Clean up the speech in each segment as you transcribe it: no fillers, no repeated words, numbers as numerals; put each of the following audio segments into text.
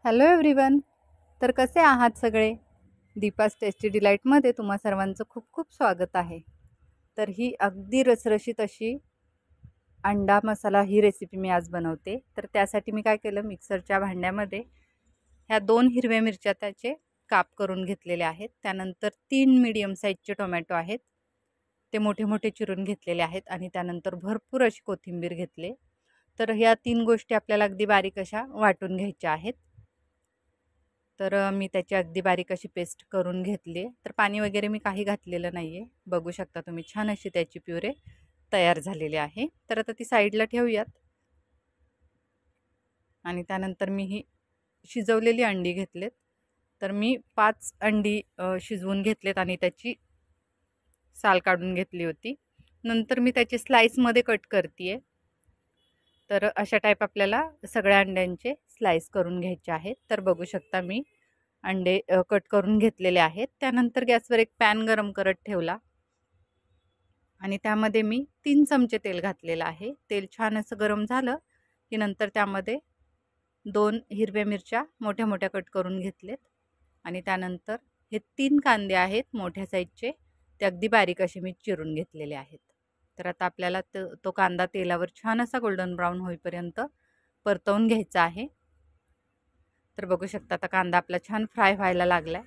Hello everyone. तर कसे आहात सगळे? दीपास टेस्टी डिलाईटमध्ये तुम्हा सर्वांचं खूप खूप स्वागत आहे. तर ही अगदी रसरशीत अशी अंडा मसाला ही रेसिपी मी आज बनवते. तर त्यासाठी मी काय केलं, मिक्सरच्या भांड्यामध्ये ह्या 2 हिरव्या मिरच्या त्याचे काप करून घेतलेले आहेत. त्यानंतर 3 मीडियम साईजचे टोमॅटो आहेत, ते मोठे मोठे चिरून घेतलेले आहेत. आणि त्यानंतर भरपूर अशी कोथिंबीर घेतले. तर ह्या 3 गोष्टी आपल्याला अगदी बारीक अशा वाटून घ्यायच्या आहेत. तर मी त्याची अगदी बारीक अशी पेस्ट करून घेतली. तर पाणी वगैरे मी काही घातलेलं नाही आहे. बघू शकता तुम्ही, छान अशी त्याची प्युरे तयार झालेली आहे. तर आता ती साईडला ठेवूयात. आणि त्यानंतर मी ही शिजवलेली अंडी घेतलेत. तर मी 5 अंडी शिजवून घेतलेत आणि त्याची साल काढून घेतली होती. नंतर मी त्याची स्लाइसमध्ये कट करते. तर अशा टाईप आपल्याला सगळ्या अंड्यांचे स्लाइस करून घ्यायचे आहेत. तर बघू शकता मी अंडे कट करून घेतलेले आहेत. त्यानंतर गॅसवर एक पॅन गरम करत ठेवला आणि त्यामध्ये मी 3 चमचे तेल घातलेलं आहे. तेल छान असं गरम झालं की नंतर त्यामध्ये 2 हिरव्या मिरच्या मोठ्या मोठ्या कट करून घेतलेत. आणि त्यानंतर हे 3 कांदे आहेत मोठ्या साईजचे, ते अगदी बारीक असे मी चिरून घेतलेले आहेत. तर आता आपल्याला तो कांदा तेलावर छान असा गोल्डन ब्राऊन होईपर्यंत परतवून घ्यायचा आहे. तर बघू शकता आता कांदा आपला छान फ्राय व्हायला लागलाय.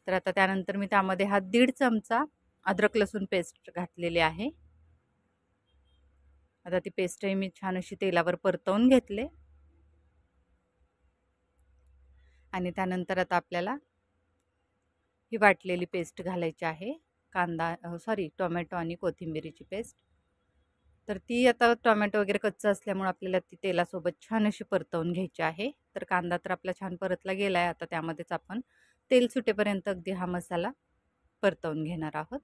तर आता त्यानंतर मी त्यामध्ये हा 1.5 चमचा अद्रक लसूण पेस्ट घातलेली आहे. आता ती पेस्टही मी छान अशी तेलावर परतवून घेतले. आणि त्यानंतर आता आपल्याला ही वाटलेली पेस्ट घालायची आहे. टोमॅटो आणि कोथिंबीरीची पेस्ट. तर ती आता टोमॅटो वगैरे कच्चा असल्यामुळे आपल्याला ती तेलासोबत छान अशी परतवून घ्यायची आहे. तर कांदा तर आपला छान परतला गेला आहे. आता त्यामध्येच आपण तेल सुटेपर्यंत अगदी हा मसाला परतवून घेणार आहोत.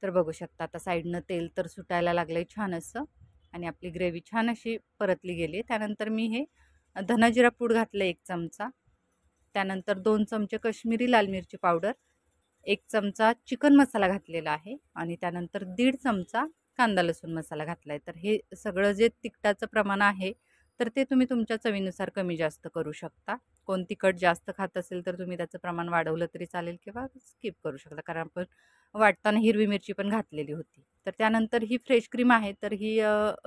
तर बघू शकता आता साईडनं तेल तर सुटायला लागलंय छान असं आणि आपली ग्रेव्ही छान अशी परतली गेली. त्यानंतर मी हे धना-जिरा पूड घातलं 1 चमचा. त्यानंतर 2 चमचे कश्मीरी लाल मिरची पावडर, 1 चमचा चिकन मसाला घातलेला आहे आणि त्यानंतर 1.5 चमचा कांदा लसूण मसाला घातला आहे. तर हे सगळं जे तिखटाचं प्रमाण आहे तर ते तुम्ही तुमच्या चवीनुसार कमी जास्त करू शकता. कोण तिखट जास्त खात असेल तर तुम्ही त्याचं प्रमाण वाढवलं तरी चालेल किंवा स्किप करू शकता, कारण आपण वाटताना हिरवी मिरची पण घातलेली होती. तर त्यानंतर ही फ्रेश क्रीम आहे. तर ही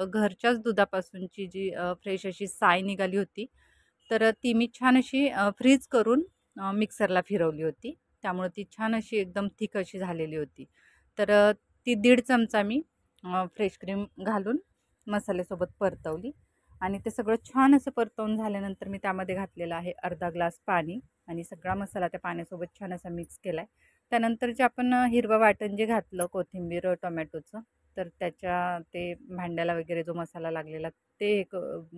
घरच्याच दुधापासूनची जी फ्रेश अशी साय निघाली होती. तर ती मी छान अशी फ्रीज करून मिक्सरला फिरवली होती. त्यामुळे ती छान अशी एकदम थिक अशी झालेली होती. तर ती 1.5 चमचा मी फ्रेश क्रीम घालून मसाल्यासोबत परतवली. आणि ते सगळं छान असं परतवून झाल्यानंतर मी त्यामध्ये घातलेलं आहे अर्धा ग्लास पाणी आणि सगळा मसाला त्या पाण्यासोबत छान असा मिक्स केला आहे. त्यानंतर जे आपण हिरवं वाटण जे घातलं कोथिंबीर टोमॅटोचं, तर त्याच्या ते भांड्याला वगैरे जो मसाला लागलेला ते एक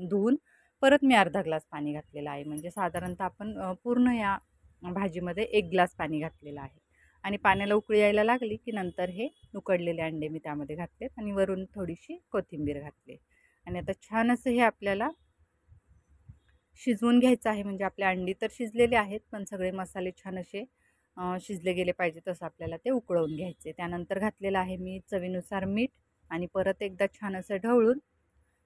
धुवून परत मी अर्धा ग्लास पाणी घातलेलं आहे. म्हणजे साधारणतः आपण पूर्ण या भाजीमध्ये 1 ग्लास पाणी घातलेलं आहे. आणि पाण्याला उकळी यायला लागली की नंतर हे उकडलेले अंडे मी त्यामध्ये घातलेत आणि वरून थोडीशी कोथिंबीर घातली. आणि आता छान असं हे आपल्याला शिजवून घ्यायचं आहे. म्हणजे आपले अंडी तर शिजलेले आहेत, पण सगळे मसाले छान असे शिजले गेले पाहिजे तसं आपल्याला ते उकळवून घ्यायचे. त्यानंतर घातलेलं आहे मी चवीनुसार मीठ आणि परत एकदा छान असं ढवळून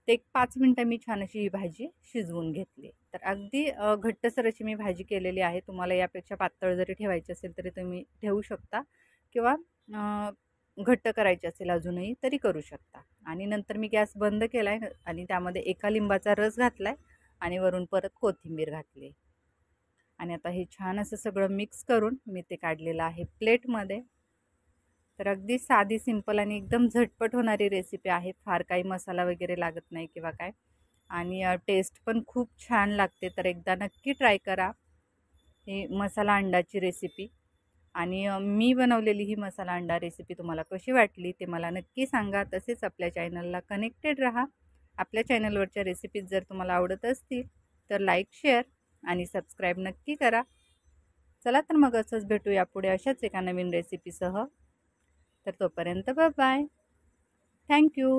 ते एक 5 मिनटं मी छान अशी ही भाजी शिजवून घेतली. तर अगदी घट्टसर अशी मी भाजी केलेली आहे. तुम्हाला यापेक्षा पातळ जरी ठेवायची असेल तरी तुम्ही ठेवू शकता किंवा घट्ट करायची असेल अजूनही तरी करू शकता. आणि नंतर मी गॅस बंद केला आहे आणि त्यामध्ये 1 लिंबाचा रस घातला आहे आणि वरून परत कोथिंबीर घातली. आणि आता हे छान असं सगळं मिक्स करून मी ते काढलेलं आहे प्लेटमध्ये. तर अगदी साधी सिंपल आणि एकदम झटपट होणारी रेसिपी आहे. फार काही मसाला वगैरे लागत नाही किंवा काय, आणि टेस्ट पण खूप छान लागते. तर एकदा नक्की ट्राय करा ही मसाला अंडाची रेसिपी. आणि मी बनवलेली ही मसाला अंडा रेसिपी तुम्हाला कशी वाटली ते मला नक्की सांगा. तसेच आपल्या चॅनलला कनेक्टेड राहा. आपल्या चॅनलवरच्या रेसिपीज जर तुम्हाला आवडत असतील तर लाईक, शेअर आणि सबस्क्राईब नक्की करा. चला तर मग असंच भेटूया पुढे अशाच एका नवीन रेसिपीसह. तर तोपर्यंत बाय बाय. थँक्यू.